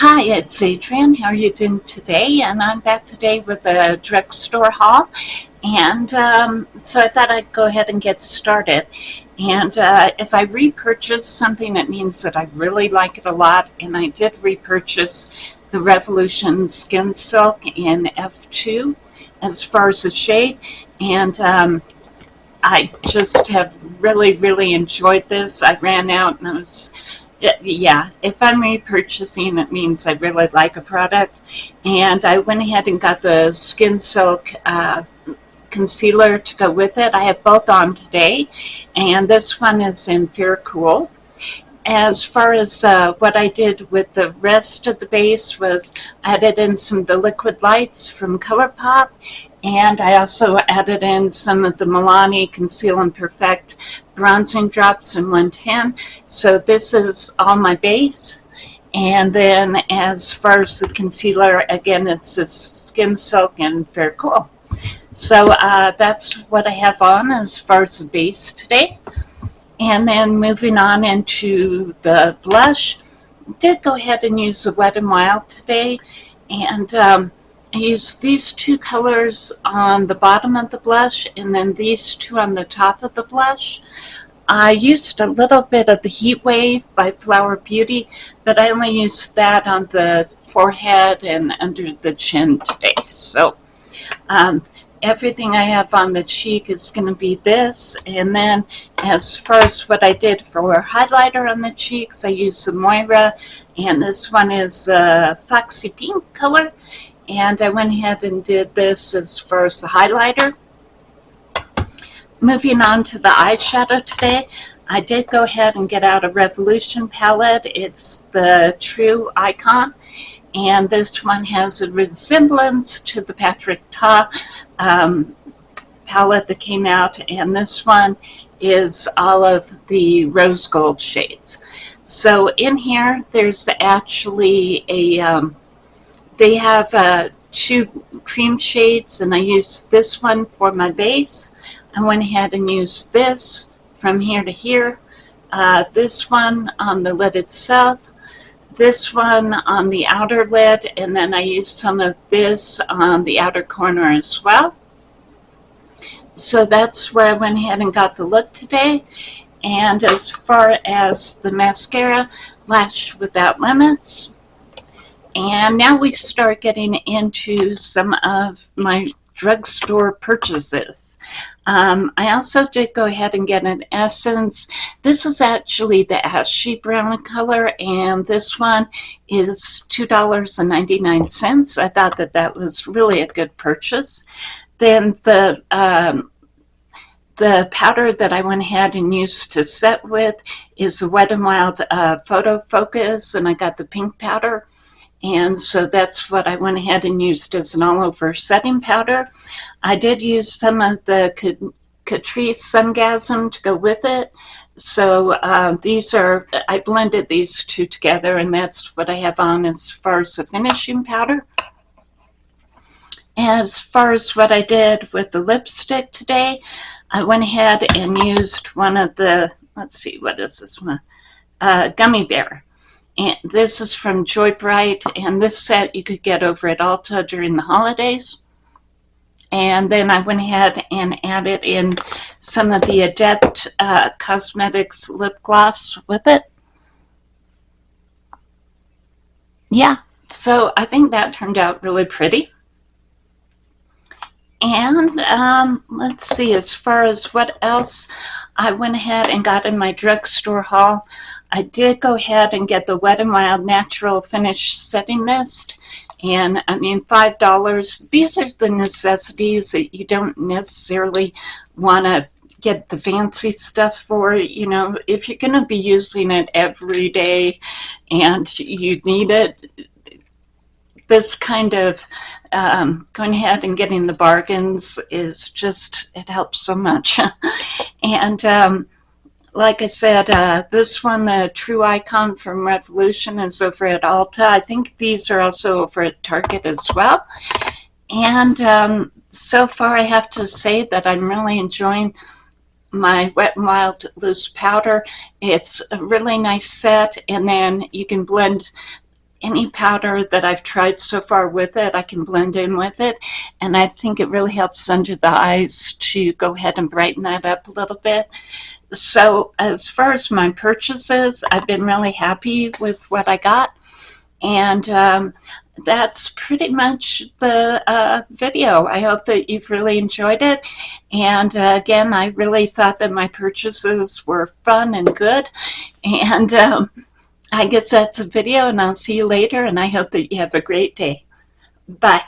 Hi, it's Adrienne. How are you doing today? And I'm back today with a drugstore haul. And so I thought I'd go ahead and get started. And if I repurchase something, it means that I really like it a lot. And I did repurchase the Revolution Skin Silk in F2 as far as the shade. And I just have really enjoyed this. I ran out and I was, yeah, if I'm repurchasing, it means I really like a product. And I went ahead and got the Skin Silk concealer to go with it. I have both on today, and this one is in Fair Cool. As far as what I did with the rest of the base was added in some of the liquid lights from ColourPop, and I also added in some of the Milani Conceal and Perfect bronzing drops in 110. So this is all my base. And then as far as the concealer, again, it's the Skin Silk and Fair Cool. So that's what I have on as far as the base today. And then moving on into the blush, I did go ahead and use the Wet n Wild today. And I used these two colors on the bottom of the blush and then these two on the top of the blush. I used a little bit of the Heatwave by Flower Beauty, but I only used that on the forehead and under the chin today. So everything I have on the cheek is going to be this. And then as far as what I did for highlighter on the cheeks, I used the Moira, and this one is Foxy Pink color. And I went ahead and did this as far as the highlighter. Moving on to the eyeshadow today, I did go ahead and get out a Revolution palette. It's the True Icon. And this one has a resemblance to the Patrick Ta palette that came out. And this one is all of the rose gold shades. So in here, there's actually a, they have two cream shades, and I used this one for my base. I went ahead and used this from here to here. This one on the lid itself. This one on the outer lid, and then I used some of this on the outer corner as well. So that's where I went ahead and got the look today. And as far as the mascara, Lash Without Limits. And now we start getting into some of my drugstore purchases. I also did go ahead and get an Essence. This is actually the ashy brown color, and this one is $2.99. I thought that that was really a good purchase. Then the powder that I went ahead and used to set with is the WetnWild Photofocus, and I got the pink powder. And so that's what I went ahead and used as an all-over setting powder. I did use some of the Catrice Sungasm to go with it. So these are, I blended these two together, and that's what I have on as far as the finishing powder. As far as what I did with the lipstick today, I went ahead and used one of the, let's see, what is this one? Gummy Bear. And this is from JoyBright, and this set you could get over at Ulta during the holidays. And then I went ahead and added in some of the Adept Cosmetics lip gloss with it. Yeah, so I think that turned out really pretty. And let's see, as far as what else I went ahead and got in my drugstore haul, I did go ahead and get the Wet n Wild Natural Finish Setting Mist. And I mean, $5. These are the necessities that you don't necessarily want to get the fancy stuff for. You know, if you're going to be using it every day and you need it, this kind of going ahead and getting the bargains is just, it helps so much. And like I said, this one, the True Icon from Revolution, is over at Ulta. I think these are also over at Target as well. And so far I have to say that I'm really enjoying my Wet n Wild loose powder. It's a really nice set, and then you can blend any powder that I've tried so far with it, I can blend in with it, and I think it really helps under the eyes to go ahead and brighten that up a little bit. So as far as my purchases, I've been really happy with what I got, and that's pretty much the video. I hope that you've really enjoyed it, and again, I really thought that my purchases were fun and good, and I guess that's the video, and I'll see you later, and I hope that you have a great day. Bye.